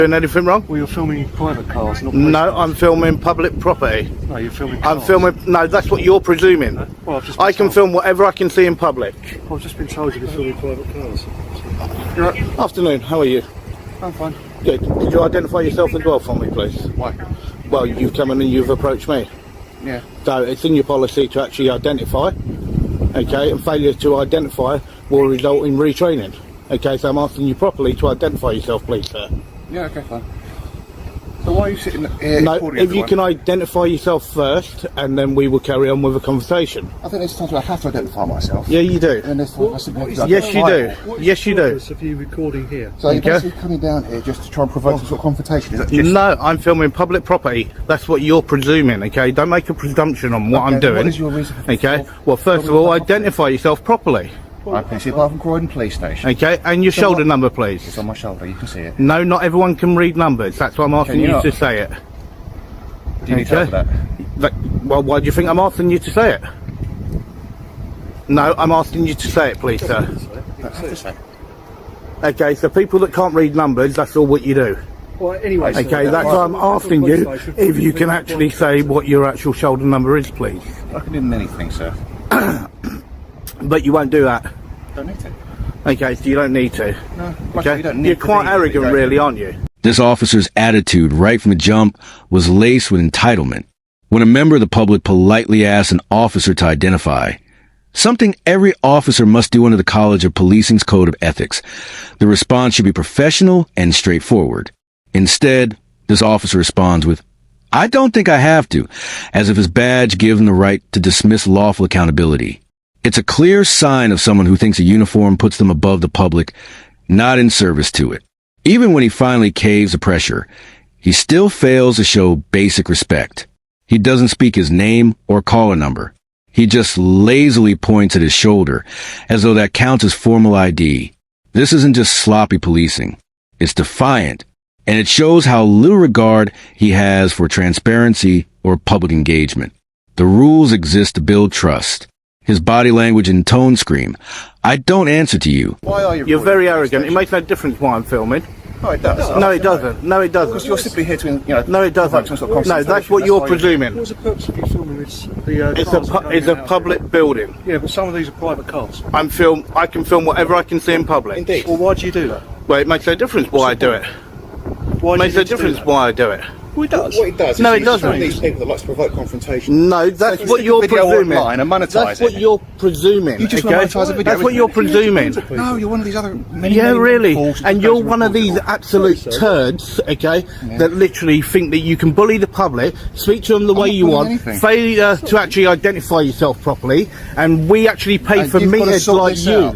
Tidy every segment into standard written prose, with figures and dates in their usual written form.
Doing anything wrong? Well, you're filming private cars, not No, cars. I'm filming public property. No, you're filming cars. I'm filming. No, that's what you're presuming. Well, I've just been I can told. film whatever I can see in public. I've just been told you're filming private cars. You're right. Afternoon. How are you? I'm fine. Good. Could you identify yourself as well for me, please? Why? Well, you've come in and you've approached me. Yeah. So it's in your policy to actually identify. Okay, and failure to identify will result in retraining. Okay, so I'm asking you properly to identify yourself, please, sir. Yeah, okay, fine. So why are you sitting here? No, if you can identify yourself first, and then we will carry on with a conversation. I think there's times where I have to identify myself. Yeah, you do. And there's times I simply have to Yes, you do. Yes, you do. What is the purpose of you recording here? So you're Okay. basically coming down here just to try and provoke some sort of confrontation, is that just... No, I'm filming public property. That's what you're presuming, okay? Don't make a presumption on what Okay, I'm then doing. what is your reason for- Okay? Well, first of all, identify yourself properly. I can see it from Croydon Police Station. Okay? And your shoulder number, please. It's on my shoulder, you can see it. No, not everyone can read numbers. That's why I'm asking you you not? to say it. Do you need help with that? Well, why do you think I'm asking you to say it? No, I'm asking you to say it, please, sir. That's what I say. Okay, so people that can't read numbers, that's all what you do. Well, anyway, Okay, that's why I'm asking you if you can actually say what your actual shoulder number is, please. I can do anything, sir. But you won't do that. Don't need to. Okay, so you don't need to. No, Okay, you don't need you're to quite be, arrogant, don't really, you? aren't you? This officer's attitude right from the jump was laced with entitlement. When a member of the public politely asks an officer to identify, something every officer must do under the College of Policing's Code of Ethics, the response should be professional and straightforward. Instead, this officer responds with, "I don't think I have to," as if his badge gives him the right to dismiss lawful accountability. It's a clear sign of someone who thinks a uniform puts them above the public, not in service to it. Even when he finally caves the pressure, he still fails to show basic respect. He doesn't speak his name or caller number. He just lazily points at his shoulder, as though that counts as formal ID. This isn't just sloppy policing. It's defiant, and it shows how little regard he has for transparency or public engagement. The rules exist to build trust. His body language and tone scream, "I don't answer to you." Why are you... You're very arrogant. It makes no difference why I'm filming. No, it does. No, it doesn't. No, it Because doesn't. you're simply here to, you know... No, it doesn't. provoke some sort of No, that's confrontation. what you're why you- presuming. What's the purpose of you filming this? It's a public building. Yeah, but some of these are private cars. I can film whatever I can see in public. Indeed. Well, why do you do that? Well, it makes no difference why I do it. Why It do makes you no need to do difference that? why I do it. Well, it does. What it does is No, it it's doesn't. one of these people that likes to provoke confrontation. No, that's So what you you're stick a video presuming. online and monetize That's what it. you're presuming. You just okay? monetize a video, That's what isn't you're it? presuming. No, you're one of these other... Many, Yeah, many really. false And you're disclosure one of these reporters. absolute Sorry, turds, okay, that literally think that you can bully the public, speak to them the way not you bullying want, anything. failure to actually identify yourself properly, and we actually pay And for you've gotta meatheads sort like this you. out.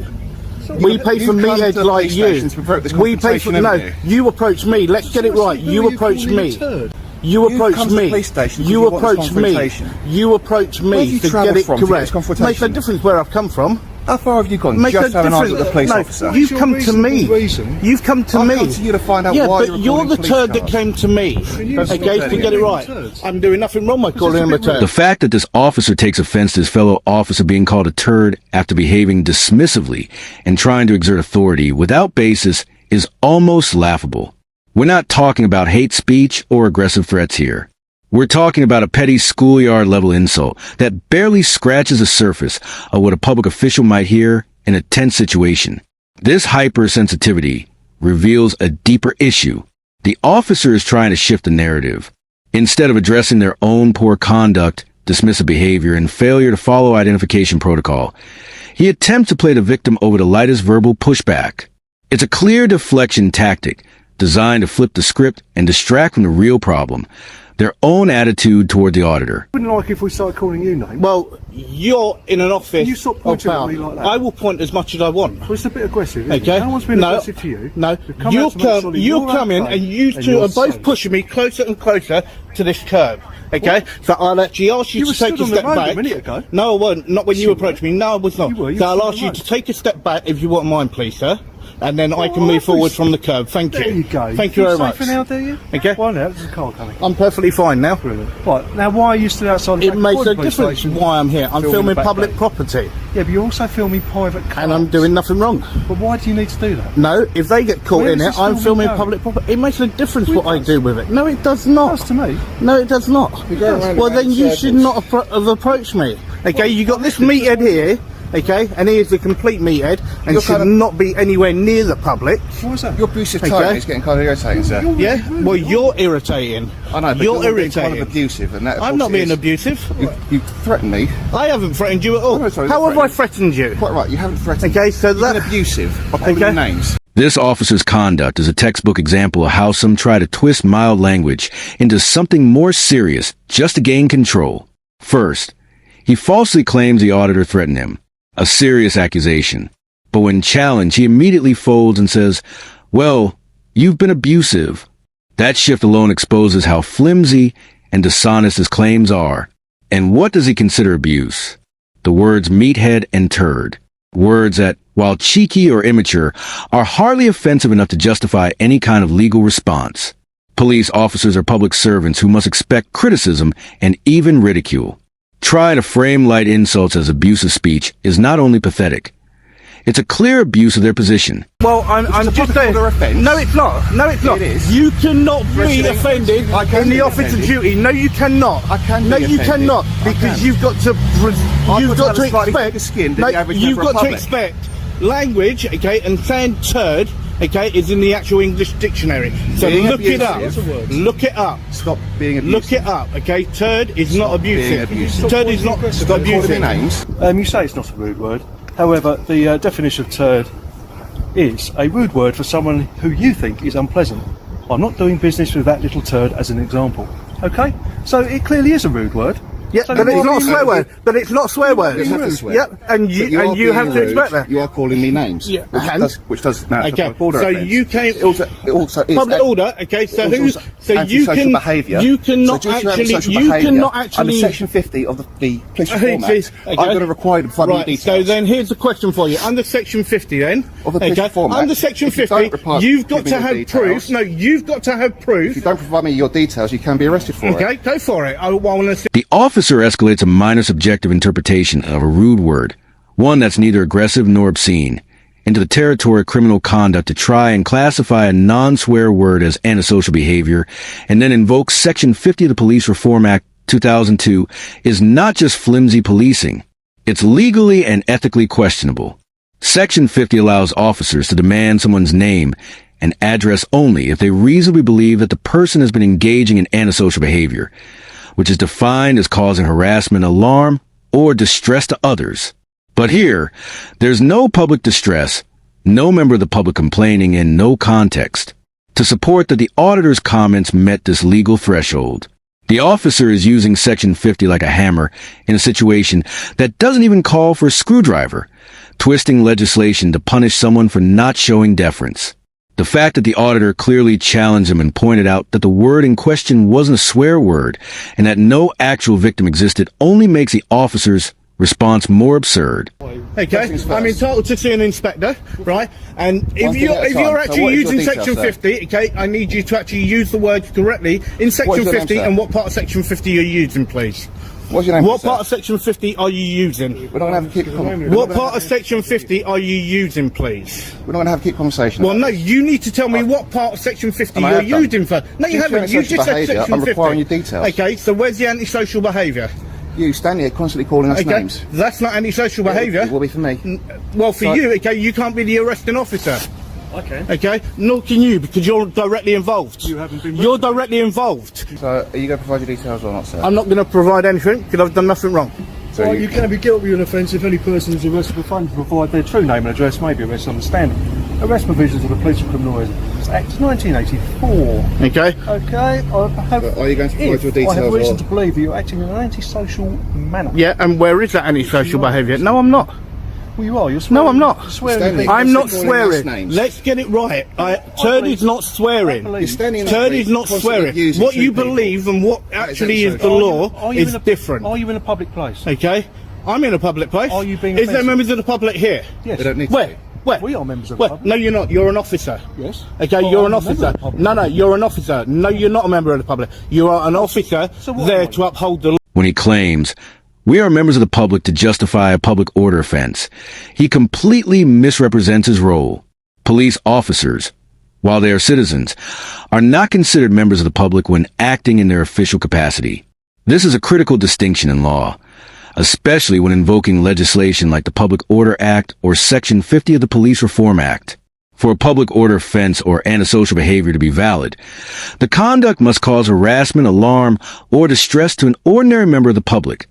We pay You've for come to meatheads the like police you. station to provoke this We pay for confrontation, no. haven't You approach me. Let's get it right. Who You are approach calling me. a turd? You You've approach come to the me. police station because You you want this approach me. confrontation. You approach Where have me you to travelled get it from to get this correct. confrontation? Makes no difference where I've come from. How far have you gone? Makes Just no having answered difference. the police No, officer. you've your come to me. reasonable reason? You've come to I've me. come to you to find out Yeah, why but you're you're the recording turd police that cars. came to me. you Okay, stop to get it right. turds? I'm doing nothing wrong by calling him a turd. The fact that this officer takes offense to his fellow officer being called a turd after behaving dismissively and trying to exert authority without basis is almost laughable. We're not talking about hate speech or aggressive threats here. We're talking about a petty schoolyard-level insult that barely scratches the surface of what a public official might hear in a tense situation. This hypersensitivity reveals a deeper issue. The officer is trying to shift the narrative. Instead of addressing their own poor conduct, dismissive behavior, and failure to follow identification protocol, he attempts to play the victim over the lightest verbal pushback. It's a clear deflection tactic designed to flip the script and distract from the real problem, their own attitude toward the auditor. Wouldn't like if we started calling you names. Well, you're in an office. Can you stop of pointing at power. me like that? I will point as much as I want. Well, it's a bit aggressive. Isn't Okay. it? No one's been No, aggressive to you. No, You've come you out to make sure come. that You you're come in, okay and you and two you're are both safe. pushing me closer and closer to this curb. Okay, so I'll actually ask you You to were take stood a on the step road a back. minute ago. No, I wasn't. Not when you approached me. No, I was not. You were. You So were I'll stood on ask the you road. to take a step back if you won't mind, please, sir. and then I can move forward from the curb. Thank you. There you go. Thank you very much. Safe for now, do you? Okay. Why now? There's a car coming. I'm perfectly fine now. Brilliant. Right, now why are you still outside the It back makes of the a police difference station? why I'm here. I'm filming the back public gate? property, Yeah, but you're also filming private cars. and I'm doing nothing wrong. But why do you need to do that? No, if they get caught Where in does it, this I'm filming filming go? public property. It makes a difference Well, what I it does. do with it. No, it does not. That's to me. No, it does not. go around Well, and then around you circles. should not have approached me. Okay, you got this meathead here. Okay, and he is the complete meathead and You're should kind of- not be anywhere near the public. Why is that? Your abusive Okay. tone is getting kind of irritating, sir. Yeah, well, you're irritating. I know, but you're being irritating. kind of abusive, and that. of I'm course, not it being is. abusive. You threatened me. I haven't threatened you at all. No, sorry, How that's have I threatened you? Quite right. You haven't threatened. Okay, so You've that- been abusive by calling Okay. me names. This officer's conduct is a textbook example of how some try to twist mild language into something more serious just to gain control. First, he falsely claims the auditor threatened him, a serious accusation. But when challenged, he immediately folds and says, "Well, you've been abusive." That shift alone exposes how flimsy and dishonest his claims are. And what does he consider abuse? The words meathead and turd. Words that, while cheeky or immature, are hardly offensive enough to justify any kind of legal response. Police officers are public servants who must expect criticism and even ridicule. Trying to frame light insults as abusive speech is not only pathetic, it's a clear abuse of their position. Well, I'm just public saying. order offence. No, it's not. No, it's not. It is. You cannot be Threatening- offended I can in the be office of offended. duty. No, you cannot. I can No, be you offended. cannot, I because can. you've got to. You've got got to to have slightly expect. thicker skin than No, the average you've member of got to public. expect language. Okay, and saying turd. Okay, is in the actual English dictionary. So Being look it up. abusive. Look it up. Stop being abusive. Look it up. Okay, turd is not being abusive. abusive. Turd is not Stop calling me abusive. names. You say it's not a rude word. However, the definition of turd is a rude word for someone who you think is unpleasant. I'm not doing business with that little turd as an example. Okay? So it clearly is a rude word. Yeah, So but why it's not a are you- swear word. But it's not a swear word. You have to swear. Yep, and But you are and you have being to rude. expect that. You are calling me names. Yeah, and? Which does now it's a Okay, public order so offence. you came. It also is Public order. Okay, so it's who? also So you antisocial can. behaviour. You cannot So due to actually. antisocial You behaviour, cannot under actually. Section 50 of the Police Okay, Reform Act, I'm going to require you to provide me Right. details. So then, here's the question for you. Under Section 50, then. Of the Police Reform Act, Under Section if you 50, don't report- you've got give me to the have details- proof. No, you've got to have If proof. you don't provide me your details, you can be arrested for it. Okay, go for it. I want to see. The officer escalates a minor subjective interpretation of a rude word, one that's neither aggressive nor obscene, into the territory of criminal conduct to try and classify a non-swear word as antisocial behavior, and then invoke Section 50 of the Police Reform Act 2002 is not just flimsy policing. It's legally and ethically questionable. Section 50 allows officers to demand someone's name and address only if they reasonably believe that the person has been engaging in antisocial behavior, which is defined as causing harassment, alarm, or distress to others. But here, there's no public distress, no member of the public complaining, and no context to support that the auditor's comments met this legal threshold. The officer is using Section 50 like a hammer in a situation that doesn't even call for a screwdriver, twisting legislation to punish someone for not showing deference. The fact that the auditor clearly challenged him and pointed out that the word in question wasn't a swear word and that no actual victim existed only makes the officer's response more absurd. Okay, things first. I'm entitled to see an inspector, right? And One if thing you're at a if time. you're So actually what is your using details, Section sir? 50, okay, I need you to actually use the words correctly in What Section is your name, 50 sir? and what part of Section 50 you're using, please. What's your name? What sir? part of Section 50 are you using? We're not going to have a keep What part of Section 50 are you using, please? We're not going to have a keep conversation. Well, about no, this. you need to tell me what part of Section 50 And I you're have done. using for. No, you Due to haven't. You antisocial just said behaviour, Section I'm 50. requiring your details. Okay, so where's the antisocial behaviour? You stand here constantly calling us Okay, names. that's not antisocial It behaviour. will be for me. Well, for So- you, okay, you can't be the arresting officer. Okay. Okay, nor can you because you're directly involved. You haven't been You're directly involved. So, are you going to provide your details or not, sir? I'm not going to provide anything because I've done nothing wrong. So Well, you can be guilty of an offence if any person is arrested for failing to provide their true name and address may be arrested on the standing. Arrest provisions of the Police and Criminal Justice Act 1984. Okay. Okay, I have. But are you going to provide if your details I have reason or- to believe that you're acting in an antisocial manner. Yeah, and where is that antisocial behaviour? No, I'm not. Well, you are. You're swearing. No, I'm not. You're swearing. Standing. I'm not Constantly calling us swearing. names. Let's get it right. Turd is not swearing. You're standing in the Turd street, is not constantly swearing. abusing What two you people. believe and what That is actually is the antisocial. law is different. Are you in a public place? Okay? I'm in a public place. Are you being Is there offensive? members of the public here? Yes. They don't need to Where? be. Where? We are members of the Where? public. No, you're not. You're an officer. Yes. Okay, Well, you're an I'm a member officer. of the public. No, you're an officer. No, you're not a member of the public. You are an officer So what there am I? to uphold the law. When he claims, "We are members of the public to justify a public order offense," he completely misrepresents his role. Police officers, while they are citizens, are not considered members of the public when acting in their official capacity. This is a critical distinction in law, especially when invoking legislation like the Public Order Act or Section 50 of the Police Reform Act. For a public order offense or antisocial behavior to be valid, the conduct must cause harassment, alarm, or distress to an ordinary member of the public,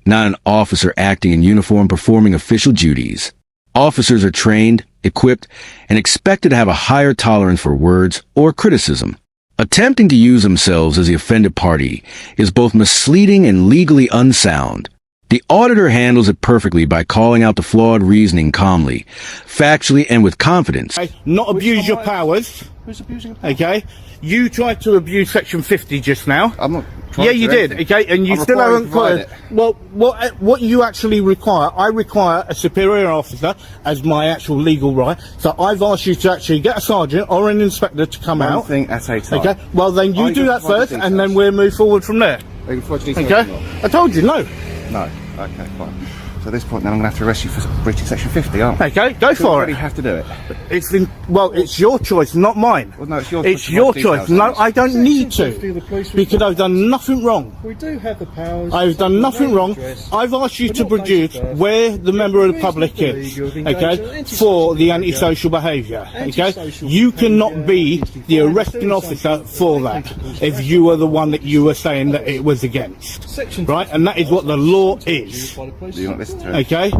not an officer acting in uniform performing official duties. Officers are trained, equipped, and expected to have a higher tolerance for words or criticism. Attempting to use themselves as the offended party is both misleading and legally unsound. The auditor handles it perfectly by calling out the flawed reasoning calmly, factually, and with confidence. Okay? Not abuse your powers. Who's abusing the power? Okay? You tried to abuse Section 50 just now. I'm not trying Yeah, to you do did. anything. Okay, and you I'm still required haven't to provide put. Well, what you actually require? I require a superior officer as my actual legal right. So I've asked you to actually get a sergeant or an inspector to come One out. thing at a time. Okay. Well, then you Are you do gonna that provide first, the and then details? we'll move forward from there. Are you providing details Okay. or not? I told you no. No. Okay, fine. So at this point, then I'm going to have to arrest you for breaching Section 50, aren't I? Okay, go for You it. have to do it. It's your choice, not mine. Well, no, it's your It's choice to your provide choice. details No, on this. I don't need Section 50 of the to, police because reform I've done nothing wrong. We do have the powers. I've done nothing wrong. Address. I've asked you But to not produce date of birth. where the member of the public Reasonable is, legal of engagement, okay, antisocial for the behaviour. antisocial behaviour, okay? Antisocial You cannot be behaviour is the defined arresting as officer something for that that principles if of you were the one that you were saying that it was against, Section right? And that is what the law is, Do you not listen to it? okay?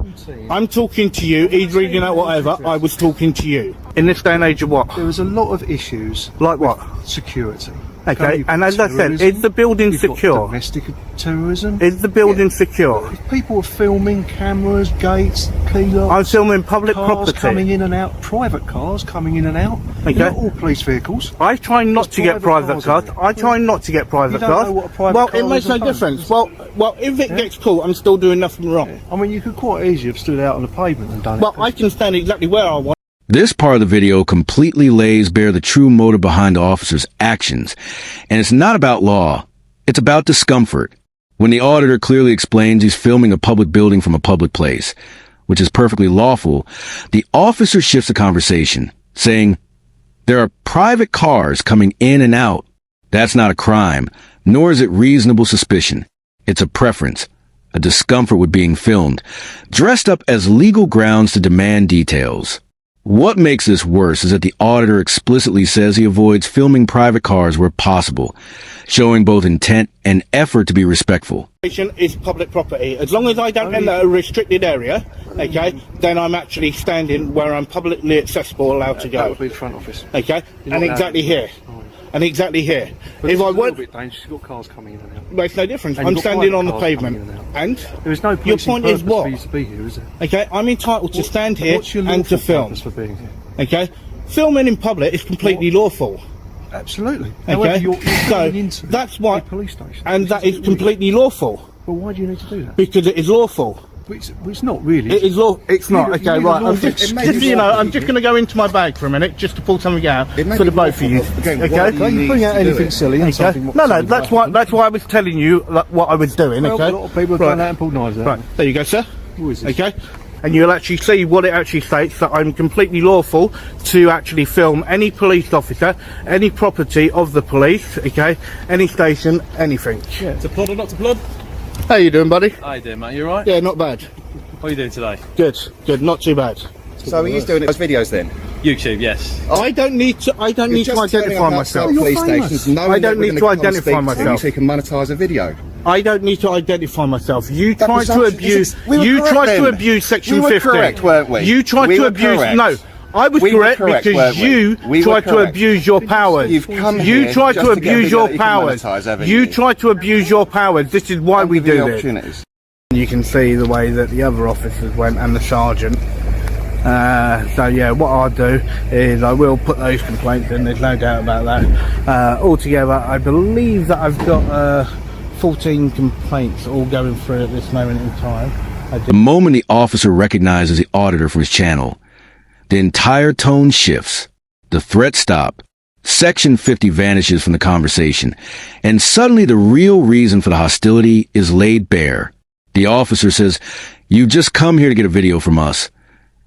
I'm talking to you, he's reading out whatever, I was talking to you. In this day and age of what? There is a lot of issues. Like what? Security. Okay, you've and got as I said, terrorism, is the building you've got secure? domestic terrorism. Is the building secure? If people are filming, cameras, gates, key locks, I'm filming public cars property. coming in and out, private cars coming in and out. Okay. Not all police vehicles. I try not to get private cars. I try not to get private You don't cars. know what a private Well, car it makes is no at home. difference. Well, if it gets caught, I'm still doing nothing wrong. I mean, you could quite easily have stood out on the pavement and done Well, it. I can stand exactly where I want. This part of the video completely lays bare the true motive behind the officer's actions, and it's not about law. It's about discomfort. When the auditor clearly explains he's filming a public building from a public place, which is perfectly lawful, the officer shifts the conversation, saying, "There are private cars coming in and out. That's not a crime, nor is it reasonable suspicion. It's a preference, a discomfort with being filmed, dressed up as legal grounds to demand details." What makes this worse is that the auditor explicitly says he avoids filming private cars where possible, showing both intent and effort to be respectful. Is public property. As long as I don't enter a restricted area, okay, then I'm actually standing where I'm publicly accessible, allowed to That go. would be the front office. Okay, You're and not exactly allowed to- here, and exactly here. But If this I is a little would, bit dangerous. You've got cars coming in and out. makes no difference. And I'm you've got standing private on the cars pavement, coming in and out. and There is no your policing point is purpose what? for you to be here, is there? Okay, I'm entitled to stand here What's your and to lawful film. purpose for being here? Okay, filming in public is completely lawful. Absolutely. However, Okay, you're so going into that's why, a police station. and that This is illegal. completely lawful Well, why do you need to do that? because it is lawful. It's not really. It is law. It's not. You Okay, need a right. I'm lawful just, excuse. you know, I'm just going to go into my bag for a minute just to pull something out It may for be the both of you. lawful, but again, Okay. why do Don't you bring out need to do anything it. silly and Okay. something. No, that's why I was telling you like, what I was doing. Well, Okay. a lot of people have Right. gone out and pulled knives out. Right. There you go, sir. Who is this? Okay. And you'll actually see what it actually states, that I'm completely lawful to actually film any police officer, any property of the police, okay, any station, anything. To plod or not to plod? How you doing, buddy? How you doing, mate? You alright? Yeah, not bad. What are you doing today? Good, not too bad. So he is doing those videos then? YouTube, yes. I don't need to identify myself. Police famous. stations, knowing I don't that we're need gonna to come identify speak to you myself. so you can monetize a video. I don't need to identify myself. You tried to presumption abuse. is- we were You correct tried to then. abuse Section We were 50. correct, weren't we? You tried We to were abuse. correct. No, I was We were correct correct, because weren't we? you We were tried to correct. abuse your powers. You've come You here tried just to to get a abuse video your that you can powers. monetize, haven't You you? tried to abuse your powers. This is why we Give you do the this. opportunities. You can see the way that the other officers went and the sergeant. So yeah, what I'll do is I will put those complaints in, there's no doubt about that. Altogether, I believe that I've got 14 complaints all going through at this moment in time. The moment the officer recognizes the auditor from his channel, the entire tone shifts. The threats stop. Section 50 vanishes from the conversation, and suddenly the real reason for the hostility is laid bare. The officer says, "You've just come here to get a video from us,"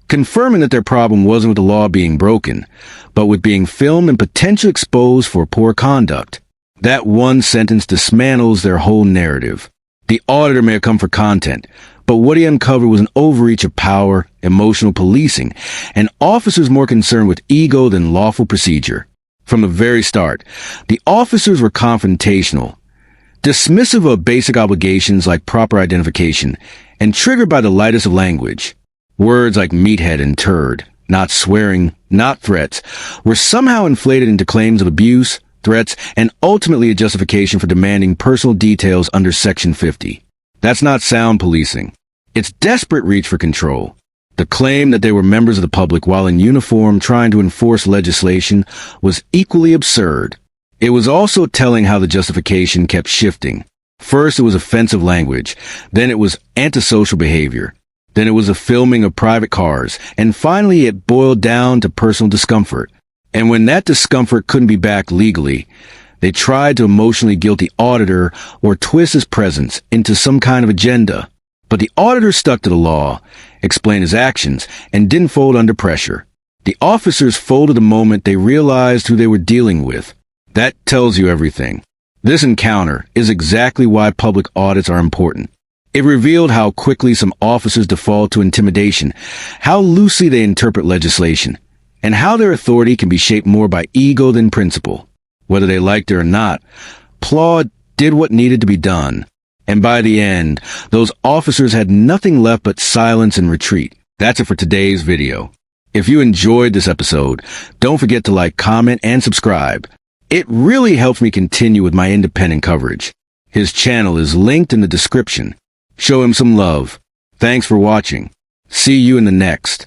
confirming that their problem wasn't with the law being broken, but with being filmed and potentially exposed for poor conduct. That one sentence dismantles their whole narrative. The auditor may have come for content, but what he uncovered was an overreach of power, emotional policing, and officers more concerned with ego than lawful procedure. From the very start, the officers were confrontational, dismissive of basic obligations like proper identification, and triggered by the lightest of language. Words like meathead and turd, not swearing, not threats, were somehow inflated into claims of abuse, threats, and ultimately a justification for demanding personal details under Section 50. That's not sound policing. It's desperate reach for control. The claim that they were members of the public while in uniform trying to enforce legislation was equally absurd. It was also telling how the justification kept shifting. First it was offensive language, then it was antisocial behavior, then it was a filming of private cars, and finally it boiled down to personal discomfort. And when that discomfort couldn't be backed legally, they tried to emotionally guilt the auditor or twist his presence into some kind of agenda. But the auditor stuck to the law, explained his actions, and didn't fold under pressure. The officers folded the moment they realized who they were dealing with. That tells you everything. This encounter is exactly why public audits are important. It revealed how quickly some officers default to intimidation, how loosely they interpret legislation, and how their authority can be shaped more by ego than principle. Whether they liked it or not, Plaud did what needed to be done. And by the end, those officers had nothing left but silence and retreat. That's it for today's video. If you enjoyed this episode, don't forget to like, comment, and subscribe. It really helps me continue with my independent coverage. His channel is linked in the description. Show him some love. Thanks for watching. See you in the next.